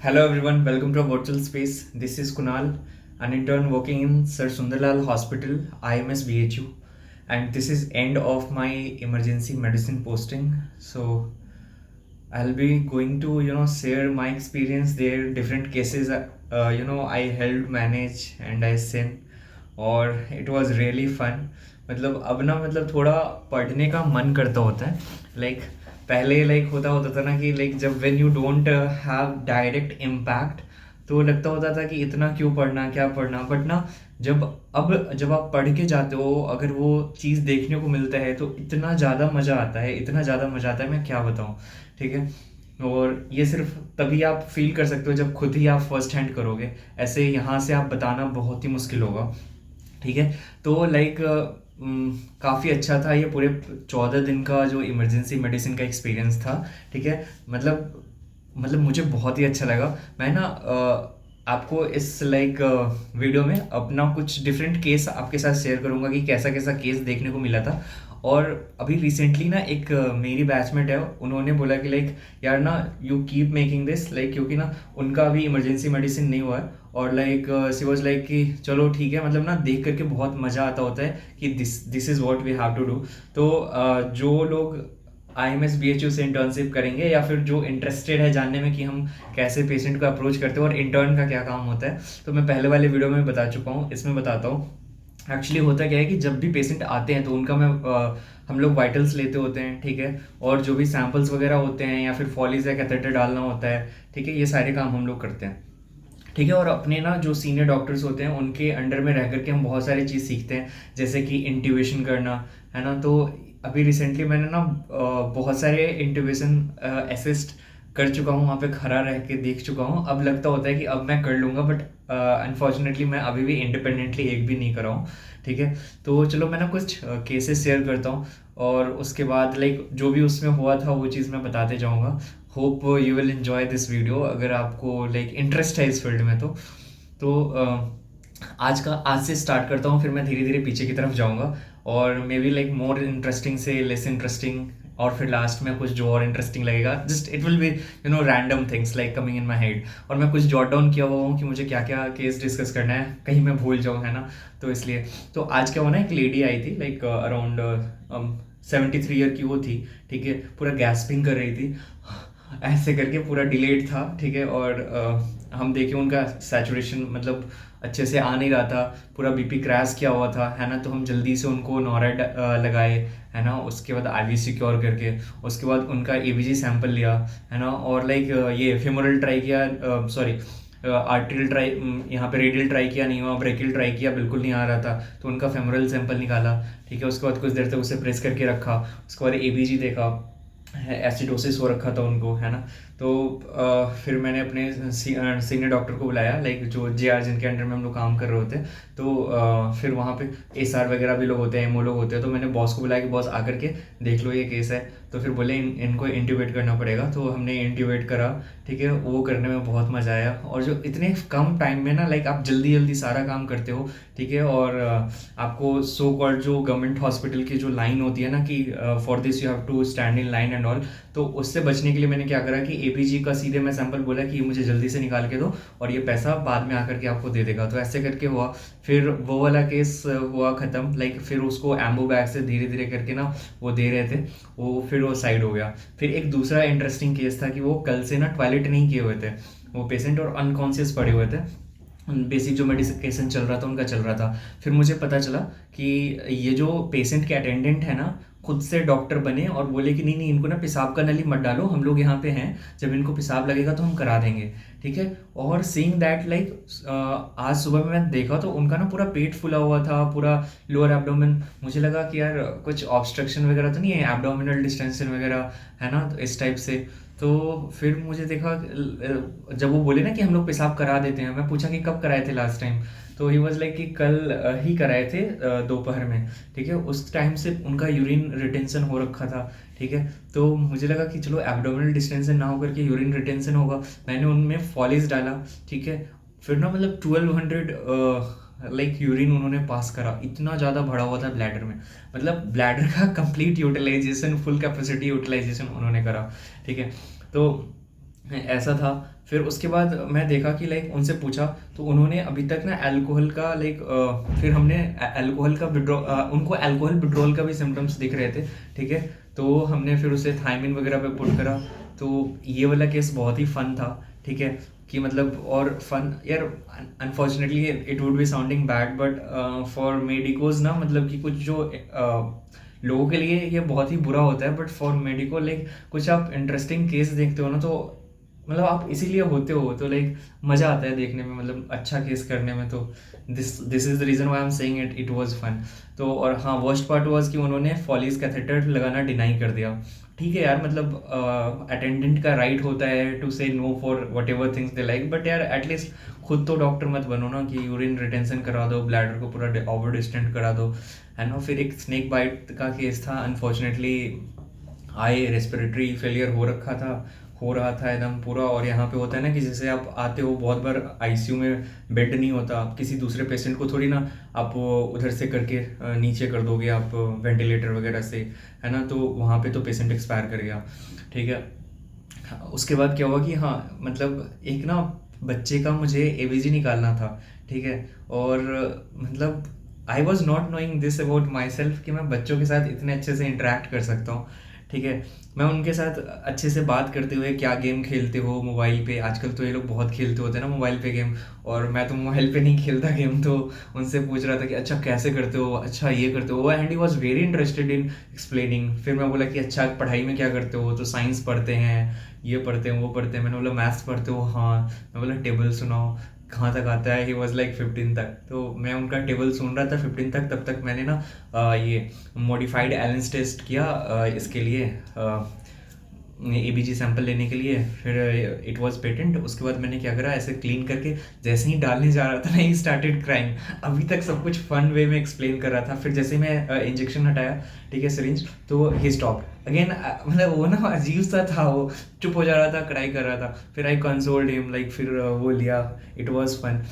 Hello everyone, welcome to our virtual space. This is Kunal, an intern working in Sir Sundarlal Hospital, IMS BHU, and this is end of my emergency medicine posting. So I'll be going to share my experience there, different cases I helped manage and I seen, और it was really fun. मतलब अब ना मतलब थोड़ा पढ़ने का मन करता होता है लाइक पहले लाइक होता होता था ना कि लाइक जब when you don't have direct impact तो लगता होता था कि इतना क्यों पढ़ना क्या पढ़ना बट ना जब आप पढ़ के जाते हो अगर वो चीज़ देखने को मिलता है तो इतना ज़्यादा मज़ा आता है इतना ज़्यादा मज़ा आता है मैं क्या बताऊँ। ठीक है। और ये सिर्फ तभी आप फील कर सकते हो जब खुद ही आप फर्स्ट हैंड करोगे। ऐसे यहाँ से आप बताना बहुत ही मुश्किल होगा। ठीक है। तो लाइक काफ़ी अच्छा था ये पूरे 14 दिन का जो इमरजेंसी मेडिसिन का एक्सपीरियंस था। ठीक है। मतलब मुझे बहुत ही अच्छा लगा। मैं ना आपको इस लाइक वीडियो में अपना कुछ डिफरेंट केस आपके साथ शेयर करूंगा कि कैसा कैसा केस देखने को मिला था। और अभी रिसेंटली ना एक मेरी बैचमेट है उन्होंने बोला कि लाइक यार ना you keep making this like क्योंकि ना उनका अभी इमरजेंसी मेडिसिन नहीं हुआ है और लाइक सी वॉज लाइक कि चलो ठीक है मतलब ना देख करके बहुत मज़ा आता होता है कि this is what we have to do. तो जो लोग IMS BHU से इंटर्नशिप करेंगे या फिर जो इंटरेस्टेड है जानने में कि हम कैसे पेशेंट को अप्रोच करते हैं और इंटर्न का क्या काम होता है तो मैं पहले वाले वीडियो में बता चुका हूँ इसमें बताता हूँ। एक्चुअली होता क्या है कि जब भी पेशेंट आते हैं तो उनका हम लोग वाइटल्स लेते होते हैं। ठीक है। और जो भी सैंपल्स वगैरह होते हैं या फिर फॉलीज या कैथेटर डालना होता है। ठीक है। ये सारे काम हम लोग करते हैं। ठीक है। और अपने ना जो सीनियर डॉक्टर्स होते हैं उनके अंडर में रह करके हम बहुत सारी चीज़ सीखते हैं जैसे कि इंट्यूबेशन करना है ना। तो अभी रिसेंटली मैंने ना बहुत सारे इंट्यूबेशन असिस्ट कर चुका हूँ वहाँ पे खड़ा रह के देख चुका हूँ। अब लगता होता है कि अब मैं कर लूँगा बट अनफॉर्चुनेटली मैं अभी भी इंडिपेंडेंटली एक भी नहीं कर रहा हूँ। ठीक है। तो चलो मैं ना कुछ केसेस शेयर करता हूँ और उसके बाद लाइक जो भी उसमें हुआ था वो चीज़ मैं बताते जाऊँगा। Hope you will enjoy this video अगर आपको लाइक इंटरेस्ट है इस फील्ड में तो आज से स्टार्ट करता हूँ फिर मैं धीरे धीरे पीछे की तरफ जाऊँगा और may be like more interesting से लेस इंटरेस्टिंग और फिर लास्ट में कुछ जो और इंटरेस्टिंग लगेगा just it will be random things like coming in my head और मैं कुछ जॉट डाउन किया हुआ हूँ कि मुझे क्या क्या केस डिस्कस करना है कहीं मैं भूल जाऊँ है ना। तो इसलिए तो आज क्या हुआ ना एक लेडी आई थी लाइक अराउंड 73 ईयर की वो थी। ठीक है। पूरा गैस्पिंग कर रही थी ऐसे करके पूरा डिलेड था। ठीक है। और हम देखे उनका सैचुरेशन मतलब अच्छे से आ नहीं रहा था पूरा बीपी क्रैश किया हुआ था है ना। तो हम जल्दी से उनको नॉरेड लगाए है ना। उसके बाद IV सिक्योर करके उसके बाद उनका ABG सैंपल लिया है ना। और लाइक ये फेमोरल ट्राई किया सॉरी आर्टियल ट्राई यहाँ पे रेडियल ट्राई किया नहीं हुआ ब्रेकियल ट्राई किया बिल्कुल नहीं आ रहा था तो उनका फेमोरल सैंपल निकाला। ठीक है। उसके बाद कुछ देर तक उसे प्रेस करके रखा उसके बाद ABG देखा एसिडोसिस हो रखा था उनको है ना। तो फिर मैंने अपने सीनियर डॉक्टर को बुलाया लाइक जो JR जिनके अंडर में हम लोग काम कर रहे होते हैं। तो फिर वहाँ पे SR वगैरह भी लोग होते हैं MO लोग होते हैं तो मैंने बॉस को बुलाया कि बॉस आकर के देख लो ये केस है। तो फिर बोले इनको इंट्यूबेट करना पड़ेगा तो हमने इंट्यूबेट करा। ठीक है। वो करने में बहुत मज़ा आया और जो इतने कम टाइम में ना लाइक आप जल्दी जल्दी सारा काम करते हो। ठीक है। और आपको सो कॉल्ड जो गवर्नमेंट हॉस्पिटल की जो लाइन होती है ना कि for this you have to stand in line and all तो उससे बचने के लिए मैंने क्या करा कि APG का सीधे मैं सैंपल बोला कि ये मुझे जल्दी से निकाल के दो और ये पैसा बाद में आकर के आपको दे देगा। तो ऐसे करके हुआ फिर वो वाला केस हुआ ख़त्म लाइक फिर उसको एम्बो बैग से धीरे धीरे करके ना वो दे रहे थे वो फिर वो साइड हो गया। फिर एक दूसरा इंटरेस्टिंग केस था कि वो कल से ना टॉयलेट नहीं किए हुए थे वो पेशेंट और अनकॉन्शियस पड़े हुए थे। बेसिक जो मेडिकेशन चल रहा था उनका चल रहा था। फिर मुझे पता चला कि ये जो पेशेंट के अटेंडेंट है ना खुद से डॉक्टर बने और बोले कि नहीं नहीं इनको ना पेशाब का नली मत डालो हम लोग यहाँ पे हैं जब इनको पेशाब लगेगा तो हम करा देंगे। ठीक है। और सीइंग दैट लाइक आज सुबह में मैं देखा तो उनका ना पूरा पेट फूला हुआ था पूरा लोअर एब्डोमेन मुझे लगा कि यार कुछ ऑब्स्ट्रक्शन वगैरह तो नहीं है एब्डोमिनल डिस्टेंशन वगैरह है ना तो इस टाइप से। तो फिर मुझे देखा जब वो बोले ना कि हम लोग पेशाब करा देते हैं मैं पूछा कि कब कराए थे लास्ट टाइम। तो ही वॉज लाइक कि कल ही कराए थे दोपहर में। ठीक है। उस टाइम से उनका यूरिन रिटेंशन हो रखा था। ठीक है। तो मुझे लगा कि चलो एब्डोमिनल डिस्टेंशन ना होकर के यूरिन रिटेंशन होगा मैंने उनमें फॉलीज डाला। ठीक है। फिर ना मतलब 1200 लाइक यूरिन उन्होंने पास करा इतना ज़्यादा भरा हुआ था ब्लैडर में मतलब ब्लैडर का complete utilization full capacity utilization उन्होंने करा। ठीक है। तो ऐसा था। फिर उसके बाद मैं देखा कि लाइक उनसे पूछा, तो उन्होंने अभी तक ना अल्कोहल का लाइक फिर हमने अल्कोहल का उनको अल्कोहल विड्रॉल का भी सिम्टम्स दिख रहे थे, ठीक है। तो हमने फिर उसे थायमिन वगैरह पे पुट करा। तो ये वाला केस बहुत ही फन था, ठीक है। कि मतलब और फन यार, unfortunately it would be sounding bad but for medicos ना, मतलब कि कुछ जो लोगों के लिए ये बहुत ही बुरा होता है, बट फॉर मेडिको लाइक कुछ आप इंटरेस्टिंग केस देखते हो ना, तो मतलब आप इसीलिए होते हो, तो लाइक मज़ा आता है देखने में, मतलब अच्छा केस करने में। तो this is the reason why I am saying it was fun. तो और हाँ, वर्स्ट पार्ट वाज कि उन्होंने फॉलीज कैथेटर लगाना डिनाई कर दिया। ठीक है यार, मतलब अटेंडेंट का राइट होता है to say no for whatever things they like, but यार एटलीस्ट खुद तो डॉक्टर मत बनो ना कि यूरिन रिटेंशन करा दो, ब्लैडर को पूरा ओवर डिस्टेंट करा दो, है ना। फिर एक स्नेक बाइट का केस था, अनफॉर्चुनेटली आई रेस्पिरेटरी फेलियर हो रहा था एकदम पूरा। और यहाँ पे होता है ना कि जैसे आप आते हो, बहुत बार आईसीयू में बेड नहीं होता, आप किसी दूसरे पेशेंट को थोड़ी ना आप उधर से करके नीचे कर दोगे आप वेंटिलेटर वगैरह से, है ना। तो वहाँ पे तो पेशेंट एक्सपायर कर गया, ठीक है। उसके बाद क्या हुआ कि हाँ, मतलब एक ना बच्चे का मुझे एवीजी निकालना था, ठीक है। और मतलब I was not knowing this about my self कि मैं बच्चों के साथ इतने अच्छे से इंटरेक्ट कर सकता हूँ, ठीक है। मैं उनके साथ अच्छे से बात करते हुए, क्या गेम खेलते हो मोबाइल पे, आजकल तो ये लोग बहुत खेलते होते हैं ना मोबाइल पे गेम, और मैं तो मोबाइल पे नहीं खेलता गेम। तो उनसे पूछ रहा था कि अच्छा कैसे करते हो, अच्छा ये करते हो, and he was very interested in explaining. फिर मैं बोला कि अच्छा पढ़ाई में क्या करते हो, तो साइंस पढ़ते हैं, ये पढ़ते हैं, वो पढ़ते हैं। मैंने बोला मैथ्स पढ़ते हो, हाँ। मैं बोला टेबल सुनाओ, कहाँ तक आता है। ही वॉज लाइक 15 तक। तो मैं उनका टेबल सुन रहा था 15 तक, तब तक मैंने ना ये मॉडिफाइड एलेंस टेस्ट किया इसके लिए, एबीजी सैंपल लेने के लिए। फिर इट वाज पेटेंट। उसके बाद मैंने क्या करा, ऐसे क्लीन करके जैसे ही डालने जा रहा था ना, ही स्टार्टेड क्राइंग। अभी तक सब कुछ फन वे में एक्सप्लेन कर रहा था। फिर जैसे ही मैं इंजेक्शन हटाया, ठीक है, सिरिंज, तो ही स्टॉप अगेन। मतलब वो ना अजीब सा था, वो चुप हो जा रहा था, क्राई कर रहा था। फिर आई कंसोल्ड हिम लाइक, फिर वो लिया, इट वाज फन।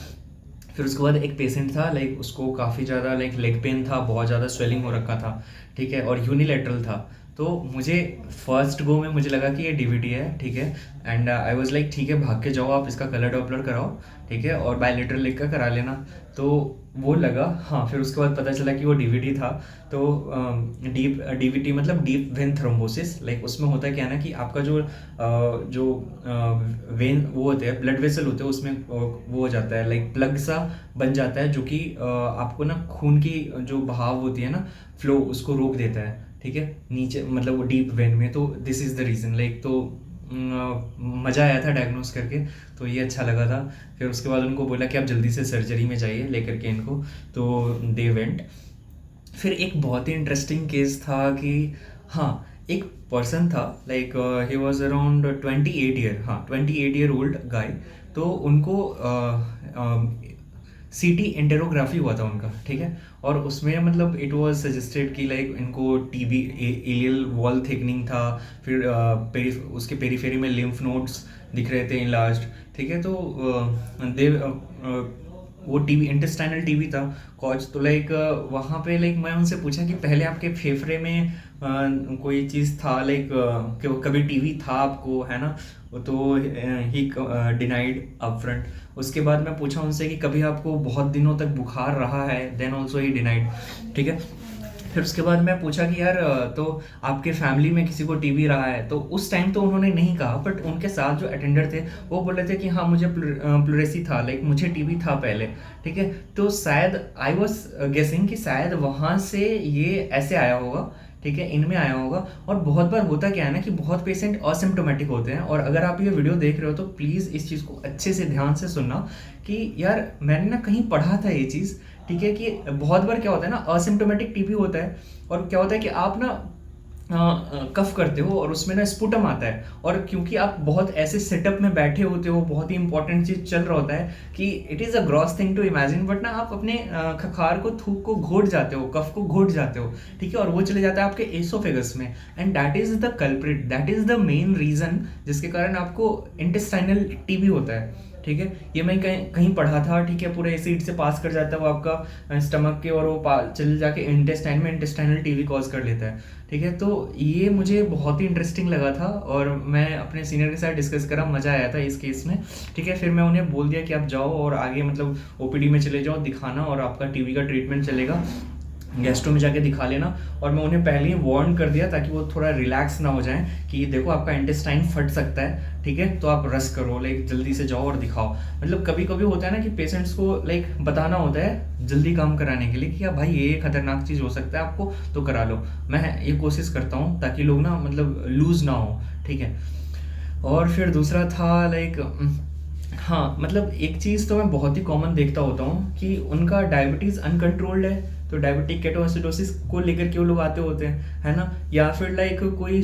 फिर उसके बाद एक पेशेंट था, लाइक उसको काफ़ी ज़्यादा लाइक लेग पेन था, बहुत ज़्यादा स्वेलिंग हो रखा था, ठीक है, और यूनिलेटरल था। तो मुझे फर्स्ट गो में मुझे लगा कि ये डीवीटी है, ठीक है। एंड आई वाज लाइक ठीक है, भाग के जाओ आप, इसका कलर डॉपलर कराओ, ठीक है, और बायोलेटरल लिख कर करा लेना। तो वो लगा, हाँ। फिर उसके बाद पता चला कि वो डीवीटी था। तो डीप डीवीटी मतलब डीप वेन थ्रोम्बोसिस, लाइक उसमें होता क्या है ना कि आपका जो वेन वो होते हैं, ब्लड वेसल होते हैं, उसमें वो हो जाता है लाइक प्लग सा बन जाता है, जो कि आपको ना खून की जो बहाव होती है ना, फ्लो, उसको रोक देता है, ठीक है, नीचे, मतलब वो डीप वेन में। तो this is the reason like. तो मज़ा आया था डायग्नोस करके, तो ये अच्छा लगा था। फिर उसके बाद उनको बोला कि आप जल्दी से सर्जरी में जाइए लेकर के इनको, तो दे वेंट। फिर एक बहुत ही इंटरेस्टिंग केस था कि हाँ, एक पर्सन था like he was around 28 year, हाँ 28 ईयर ओल्ड गाय। तो उनको सीटी एंटेरोग्राफी हुआ था उनका, ठीक है। और उसमें मतलब इट वाज सजेस्टेड कि लाइक इनको टीबी, एलियल वॉल थिकनिंग था। फिर उसके पेरीफेरी में लिम्फ नोड्स दिख रहे थे इनलार्ज्ड, ठीक है। तो दे वो टीबी, इंटेस्टाइनल टीबी था कॉज। तो लाइक वहाँ पे लाइक मैं उनसे पूछा कि पहले आपके फेफड़े में कोई चीज़ था लाइक, कभी टीबी था आपको, है ना। तो ही डिनाइड अपफ्रंट। उसके बाद मैं पूछा उनसे कि कभी आपको बहुत दिनों तक बुखार रहा है, देन ऑल्सो ही डिनाइड, ठीक है। फिर उसके बाद मैं पूछा कि यार तो आपके फैमिली में किसी को टीबी रहा है, तो उस टाइम तो उन्होंने नहीं कहा, बट उनके साथ जो अटेंडर थे वो बोल रहे थे कि हाँ मुझे प्लूरेसी था, लाइक मुझे टीबी था पहले, ठीक है। तो शायद आई वॉज गेसिंग कि शायद वहाँ से ये ऐसे आया होगा, ठीक है, इनमें आया होगा। और बहुत बार होता क्या है ना कि बहुत पेशेंट असिम्प्टोमेटिक होते हैं। और अगर आप ये वीडियो देख रहे हो तो प्लीज़ इस चीज़ को अच्छे से ध्यान से सुनना कि यार मैंने ना कहीं पढ़ा था ये चीज़, ठीक है, कि बहुत बार क्या होता है ना, असिम्प्टोमेटिक टीबी होता है, और क्या होता है कि आप ना कफ करते हो और उसमें ना स्पुटम आता है। और क्योंकि आप बहुत ऐसे सेटअप में बैठे होते हो, बहुत ही इंपॉर्टेंट चीज़ चल रहा होता है कि it is a gross thing to imagine, but ना आप अपने खखार को, थूक को घोट जाते हो, कफ को घोट जाते हो, ठीक है, और वो चले जाता है आपके एसोफेगस में। And that is the culprit, that is the main reason जिसके कारण आपको इंटेस्टाइनल टीबी होता है, ठीक है, ये मैं कहीं कहीं पढ़ा था, ठीक है, पूरे एसिड से पास कर जाता है वो आपका स्टमक के, और वो चल जाके इंटेस्टाइन में इंटेस्टाइनल टीवी कॉज कर लेता है। ठीक है, तो ये मुझे बहुत ही इंटरेस्टिंग लगा था और मैं अपने सीनियर के साथ डिस्कस करा, मज़ा आया था इस केस में। ठीक है, फिर मैं उन्हें बोल दिया कि आप जाओ और आगे मतलब ओपीडी में चले जाओ दिखाना, और आपका टीवी का ट्रीटमेंट चलेगा, गेस्टों में जाके दिखा लेना। और मैं उन्हें पहले ही वार्न कर दिया ताकि वो थोड़ा रिलैक्स ना हो जाएं कि देखो आपका इंटेस्टाइन फट सकता है, ठीक है, तो आप रस करो, लाइक जल्दी से जाओ और दिखाओ। मतलब कभी कभी होता है ना कि पेशेंट्स को लाइक बताना होता है जल्दी काम कराने के लिए कि भाई ये खतरनाक चीज़ हो सकता है आपको, तो करा लो। मैं ये कोशिश करता हूँ ताकि लोग ना मतलब लूज ना हो। ठीक है, और फिर दूसरा था लाइक, हाँ मतलब एक चीज़ तो मैं बहुत ही कॉमन देखता होता हूँ कि उनका डायबिटीज़ अनकंट्रोल्ड है, तो डायबिटिक केटोएसिडोसिस को लेकर के वो लोग आते होते हैं, है ना, या फिर लाइक कोई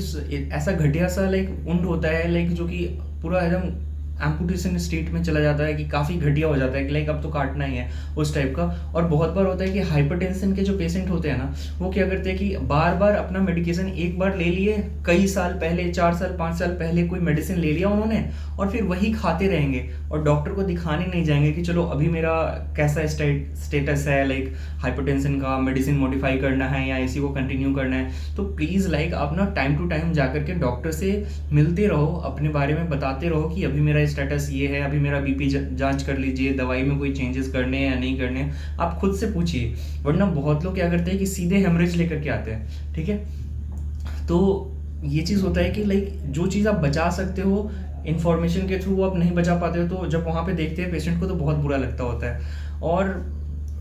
ऐसा घटिया सा लाइक उंड होता है लाइक जो कि पूरा एकदम एम्पुटेशन स्टेट में चला जाता है कि काफ़ी घटिया हो जाता है कि लाइक अब तो काटना ही है, उस टाइप का। और बहुत बार होता है कि हाइपरटेंशन के जो पेशेंट होते हैं ना, वो क्या करते हैं कि बार बार अपना मेडिकेशन एक बार ले लिए, कई साल पहले 4 साल 5 साल पहले कोई मेडिसिन ले लिया उन्होंने, और फिर वही खाते रहेंगे और डॉक्टर को दिखाने नहीं जाएंगे कि चलो अभी मेरा कैसा स्टेटस है, लाइक हाइपरटेंशन का मेडिसिन मॉडिफाई करना है या इसी को कंटिन्यू करना है। तो प्लीज़ लाइक आप ना टाइम टू टाइम जा करके डॉक्टर से मिलते रहो, अपने बारे में बताते रहो कि अभी मेरा स्टेटस ये है, अभी मेरा बीपी जांच कर लीजिए, दवाई में कोई चेंजेस करने हैं या नहीं करने हैं, आप खुद से पूछिए। वरना बहुत लोग क्या करते हैं कि सीधे हेमरेज लेकर के आते हैं। ठीक है, तो ये चीज़ होता है कि लाइक जो चीज़ आप बचा सकते हो इन्फॉर्मेशन के थ्रू, आप नहीं बचा पाते हो, तो जब वहाँ पे देखते हैं पेशेंट को तो बहुत बुरा लगता होता है। और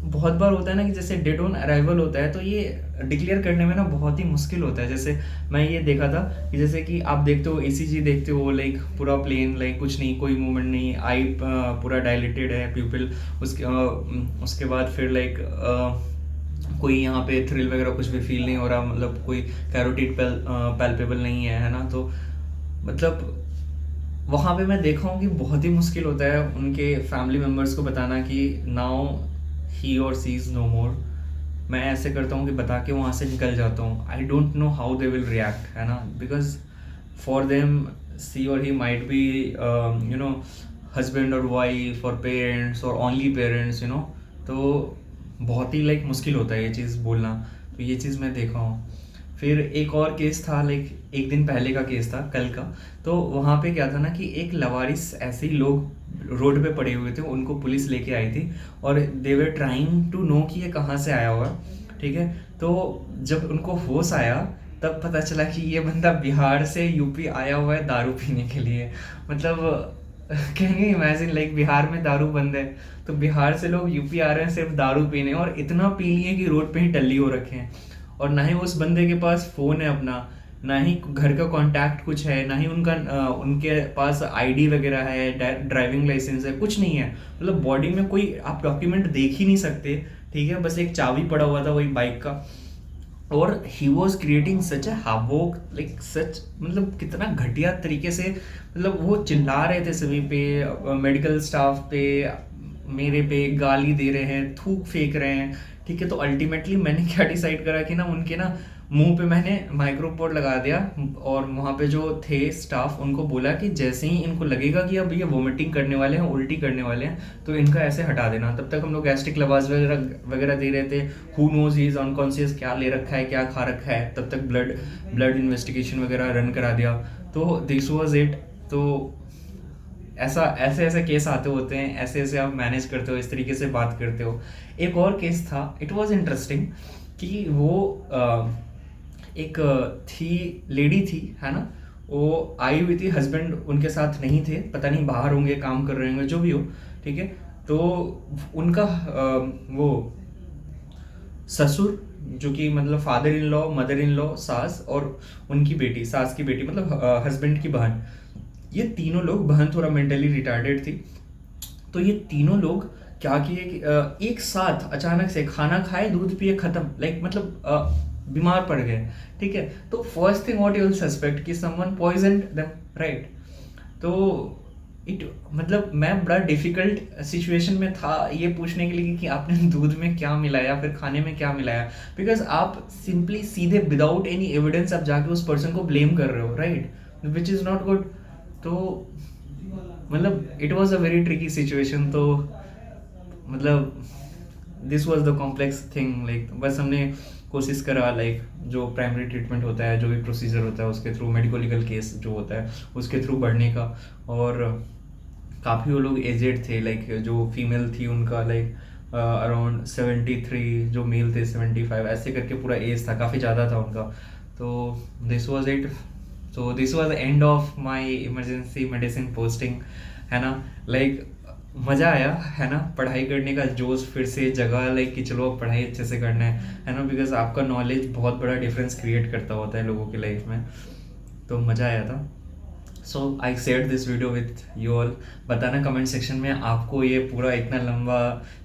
बहुत बार होता है ना कि जैसे डेड ऑन अराइवल होता है, तो ये डिक्लेयर करने में ना बहुत ही मुश्किल होता है। जैसे मैं ये देखा था कि जैसे कि आप देखते हो ईसीजी देखते हो, लाइक पूरा प्लेन, लाइक कुछ नहीं, कोई मूवमेंट नहीं, आई पूरा डायलेटेड है प्यूपिल, उसके बाद फिर लाइक कोई यहाँ पे थ्रिल वगैरह कुछ भी फील नहीं हो रहा, मतलब कोई कैरोटिड पैल्पेबल नहीं है ना। तो मतलब वहाँ पे मैं देखा हूँ कि बहुत ही मुश्किल होता है उनके फैमिली मेम्बर्स को बताना कि नाउ ही और सी इज़ नो मोर। मैं ऐसे करता हूँ कि बता के वहाँ से निकल जाता हूँ। I don't know how they will react, है ना, बिकॉज फॉर देम सी और he might be you know husband और वाइफ और पेरेंट्स और ओनली पेरेंट्स, यू नो। तो बहुत ही लाइक मुश्किल होता है ये चीज़ बोलना। तो ये चीज़ मैं देखा हूँ। फिर एक और केस था, लाइक एक दिन पहले का केस था, कल का। तो वहाँ पे क्या था ना कि एक लवारिस ऐसे ही लोग रोड पे पड़े हुए थे, उनको पुलिस लेके आई थी और दे वर ट्राइंग टू नो कि ये कहाँ से आया हुआ। ठीक है, तो जब उनको होश आया तब पता चला कि ये बंदा बिहार से यूपी आया हुआ है दारू पीने के लिए। मतलब can you imagine, like Bihar में दारू बंद है, तो बिहार से लोग यूपी आ रहे हैं सिर्फ दारू पीने, और इतना पी लिए कि रोड पे ही टल्ली हो रखे हैं। और ना ही उस बंदे के पास फ़ोन है अपना, ना ही घर का कांटेक्ट कुछ है, ना ही उनके पास आईडी वगैरह है, ड्राइविंग लाइसेंस है, कुछ नहीं है। मतलब बॉडी में कोई आप डॉक्यूमेंट देख ही नहीं सकते। ठीक है, बस एक चाबी पड़ा हुआ था वही बाइक का। और he was creating such a havoc, like such, मतलब कितना घटिया तरीके से, मतलब वो चिल्ला रहे थे सभी पे, मेडिकल स्टाफ पे, मेरे पे गाली दे रहे हैं, थूक फेंक रहे हैं। ठीक है, तो अल्टीमेटली मैंने क्या डिसाइड करा कि ना उनके ना मुंह पे मैंने माइक्रोपोड लगा दिया, और वहाँ पे जो थे स्टाफ उनको बोला कि जैसे ही इनको लगेगा कि अब ये वोमिटिंग करने वाले हैं, उल्टी करने वाले हैं, तो इनका ऐसे हटा देना। तब तक हम लोग गैस्ट्रिक लवाज वगैरह वगैरह दे रहे थे। Who knows he is unconscious, क्या ले रखा है, क्या खा रखा है। तब तक ब्लड इन्वेस्टिगेशन वगैरह रन करा दिया। तो दिस वॉज इट। तो ऐसे ऐसे केस आते होते हैं, ऐसे ऐसे आप मैनेज करते हो, इस तरीके से बात करते हो। एक और केस था, इट वाज इंटरेस्टिंग कि वो एक थी, लेडी थी, है ना, वो आई हुई थी, हस्बैंड उनके साथ नहीं थे, पता नहीं बाहर होंगे, काम कर रहे होंगे, जो भी हो। ठीक है, तो उनका वो ससुर, जो कि मतलब father in law, mother in law, सास और उनकी बेटी, सास की बेटी मतलब हस्बैंड की बहन, ये तीनों लोग, बहन थोड़ा मेंटली रिटार्डेड थी। तो ये तीनों लोग क्या किए कि एक साथ अचानक से खाना खाए, दूध पिए, खत्म, लाइक मतलब बीमार पड़ गए। ठीक है, तो first thing what you will suspect कि समवन पॉइजनड देम, राइट। तो इट मतलब मैं बड़ा डिफिकल्ट सिचुएशन में था ये पूछने के लिए कि आपने दूध में क्या मिलाया, फिर खाने में क्या मिलाया, बिकॉज आप सिंपली सीधे विदाउट एनी एविडेंस आप जाके उस पर्सन को ब्लेम कर रहे हो, right, which is not good. तो मतलब it was a very tricky situation. तो मतलब this was the complex thing, like बस हमने कोशिश करा, लाइक जो प्राइमरी ट्रीटमेंट होता है, जो भी प्रोसीजर होता है उसके थ्रू, मेडिको लीगल केस जो होता है उसके थ्रू बढ़ने का। और काफ़ी वो लोग एजेड थे, लाइक जो फीमेल थी उनका लाइक अराउंड 73, जो मेल थे 75, ऐसे करके पूरा एज था, काफ़ी ज़्यादा था उनका। तो this was it. So this was the end of my emergency medicine posting, है ना। लाइक मज़ा आया, है ना, पढ़ाई करने का जोश फिर से जगह, लाइक कि चलो अब पढ़ाई अच्छे से करना है ना, बिकॉज आपका नॉलेज बहुत बड़ा डिफरेंस क्रिएट करता होता है लोगों की लाइफ में। तो मज़ा आया था। So I share this video with you all. बताना कमेंट सेक्शन में आपको ये पूरा इतना लंबा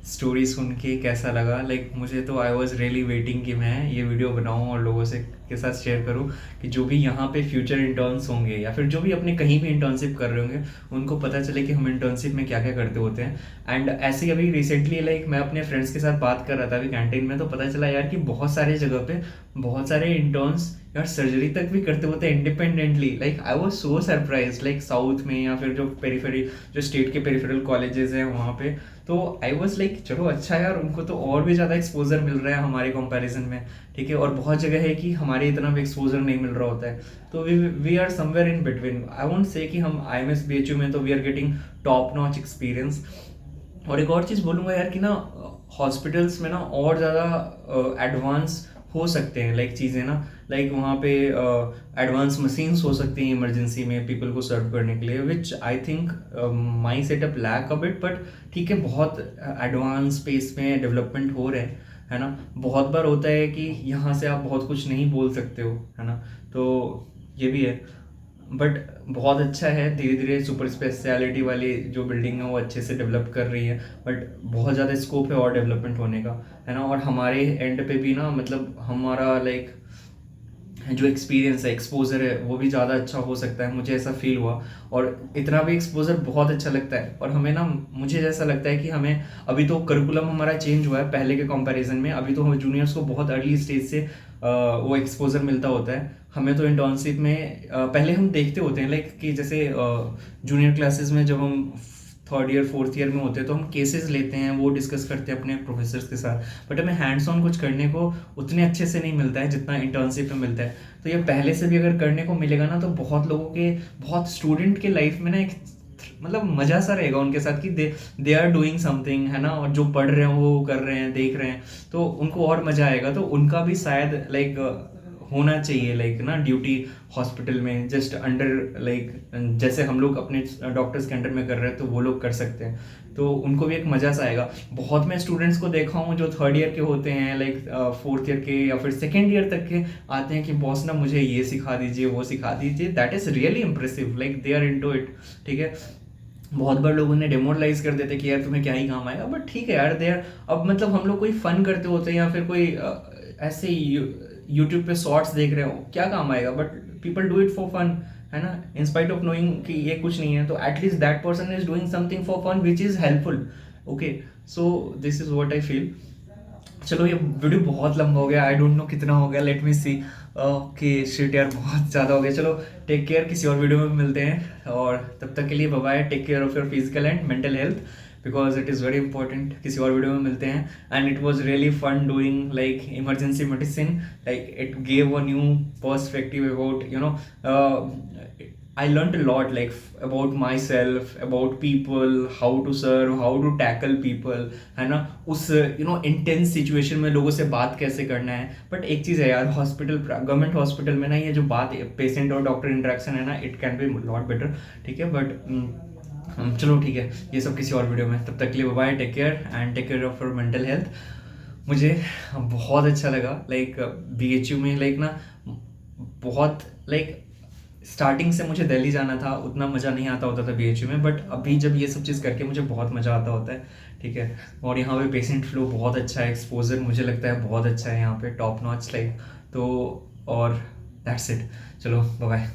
स्टोरी सुन के कैसा लगा। लाइक मुझे तो आई वॉज रियली वेटिंग कि मैं ये वीडियो बनाऊँ और लोगों से के साथ शेयर करूँ कि जो भी यहाँ पे फ्यूचर इंटर्न्स होंगे या फिर जो भी अपने कहीं भी इंटर्नशिप कर रहे होंगे उनको पता चले कि हम इंटर्नशिप में क्या क्या करते होते हैं। एंड ऐसे ही अभी रिसेंटली लाइक मैं अपने फ्रेंड्स के साथ बात कर रहा था अभी कैंटीन में, तो पता चला यार कि बहुत सारे जगह पे बहुत सारे इंटर्न्स यार सर्जरी तक भी करते होते हैं independently. Like I was so surprise, like south में या फिर जो पेरिफेरी, जो स्टेट के पेरिफेरल कॉलेजेस हैं वहाँ पे। तो आई वाज लाइक चलो अच्छा यार, उनको तो और भी ज़्यादा एक्सपोजर मिल रहा है हमारे कंपैरिजन में, ठीक है। और बहुत जगह है कि हमारे इतना भी एक्सपोजर नहीं मिल रहा होता है। तो we are somewhere in between. I won't say कि हम IMS BHU में तो we are getting top notch experience. और एक और चीज़ बोलूँगा यार कि ना हॉस्पिटल्स में ना और ज़्यादा एडवांस हो सकते हैं लाइक चीज़ें ना, लाइक वहाँ पे एडवांस मशीन्स हो सकती हैं इमरजेंसी में पीपल को सर्व करने के लिए, which I think my setup lack a bit, but ठीक है, बहुत एडवांस स्पेस में डेवलपमेंट हो रहे हैं, है ना। बहुत बार होता है कि यहाँ से आप बहुत कुछ नहीं बोल सकते हो, है ना। तो ये भी है, बट बहुत अच्छा है, धीरे धीरे सुपर स्पेशलिटी वाली जो बिल्डिंग है वो अच्छे से डेवलप कर रही है। बट बहुत ज़्यादा स्कोप है और डेवलपमेंट होने का, है ना। और हमारे एंड पे भी ना मतलब हमारा लाइक जो एक्सपीरियंस है, एक्सपोजर है, वो भी ज़्यादा अच्छा हो सकता है, मुझे ऐसा फील हुआ। और इतना भी एक्सपोजर बहुत अच्छा लगता है। और हमें ना, मुझे जैसा लगता है कि हमें अभी तो करिकुलम हमारा चेंज हुआ है पहले के कंपैरिजन में, अभी तो हमें जूनियर्स को बहुत अर्ली स्टेज से वो एक्सपोजर मिलता होता है। हमें तो इंटर्नशिप में पहले हम देखते होते हैं लाइक कि जैसे जूनियर क्लासेस में जब हम थर्ड ईयर फोर्थ ईयर में होते हैं तो हम केसेस लेते हैं, वो डिस्कस करते हैं अपने प्रोफेसर्स के साथ, बट हमें हैंड्स ऑन कुछ करने को उतने अच्छे से नहीं मिलता है जितना इंटर्नशिप में मिलता है। तो ये पहले से भी अगर करने को मिलेगा ना तो बहुत लोगों के, बहुत स्टूडेंट के लाइफ में ना एक मतलब मज़ा सा रहेगा उनके साथ कि दे आर डूइंग समथिंग, है ना। और जो पढ़ रहे हैं वो कर रहे हैं, देख रहे हैं, तो उनको और मज़ा आएगा। तो उनका भी शायद लाइक होना चाहिए लाइक ना ड्यूटी हॉस्पिटल में, जस्ट अंडर लाइक जैसे हम लोग अपने डॉक्टर्स के अंडर में कर रहे हैं तो वो लोग कर सकते हैं, तो उनको भी एक मज़ा सा आएगा। बहुत मैं स्टूडेंट्स को देखा हूँ जो थर्ड ईयर के होते हैं, लाइक फोर्थ ईयर के या फिर सेकेंड ईयर तक के आते हैं कि बॉस ना मुझे ये सिखा दीजिए, वो सिखा दीजिए। That is really impressive, like they are into it, ठीक है। बहुत बार लोग उन्हें डेमोरलाइज कर देते कि यार तुम्हें क्या ही काम आएगा, बट ठीक है यार, दे आर, अब मतलब हम लोग कोई फन करते होते हैं या फिर कोई ऐसे यूट्यूब पे शॉर्ट्स देख रहे हो, क्या काम आएगा, but people do it for fun, है ना। इन स्पाइट ऑफ नोइंग कि ये कुछ नहीं है, तो at least that person is doing something for fun which is helpful. Okay, so this is what I feel. चलो ये वीडियो बहुत लंबा हो गया, आई डोंट नो कितना हो गया, लेट मी सी। ओके शिट यार, बहुत ज़्यादा हो गया। चलो टेक केयर, किसी और वीडियो में मिलते हैं, और तब तक के लिए bye bye. Take care of your physical and mental health because it is very important. किसी और वीडियो में मिलते हैं। And it was really fun doing like emergency medicine, like it gave a new perspective about you know, I learned a lot like about myself, about people, how to serve, how to tackle people, है ना। उस intense situation में लोगों से बात कैसे करना है। बट एक चीज़ है यार, हॉस्पिटल, गवर्नमेंट हॉस्पिटल में ना ये जो बात पेशेंट और डॉक्टर इंटरेक्शन है ना, it can be lot better, ठीक है। बट चलो ठीक है, ये सब किसी और वीडियो में। तब तक के लिए bye, take care and take care of your mental health. मुझे बहुत अच्छा लगा लाइक BHU में, लाइक ना बहुत लाइक स्टार्टिंग से मुझे दिल्ली जाना था, उतना मज़ा नहीं आता होता था BHU में, बट अभी जब ये सब चीज़ करके मुझे बहुत मज़ा आता होता है, ठीक है। और यहाँ पे पेशेंट फ्लो बहुत अच्छा है, एक्सपोजर मुझे लगता है बहुत अच्छा है यहाँ पे, टॉप नॉच लाइक। तो और दैट्स इट, चलो बाय बाय।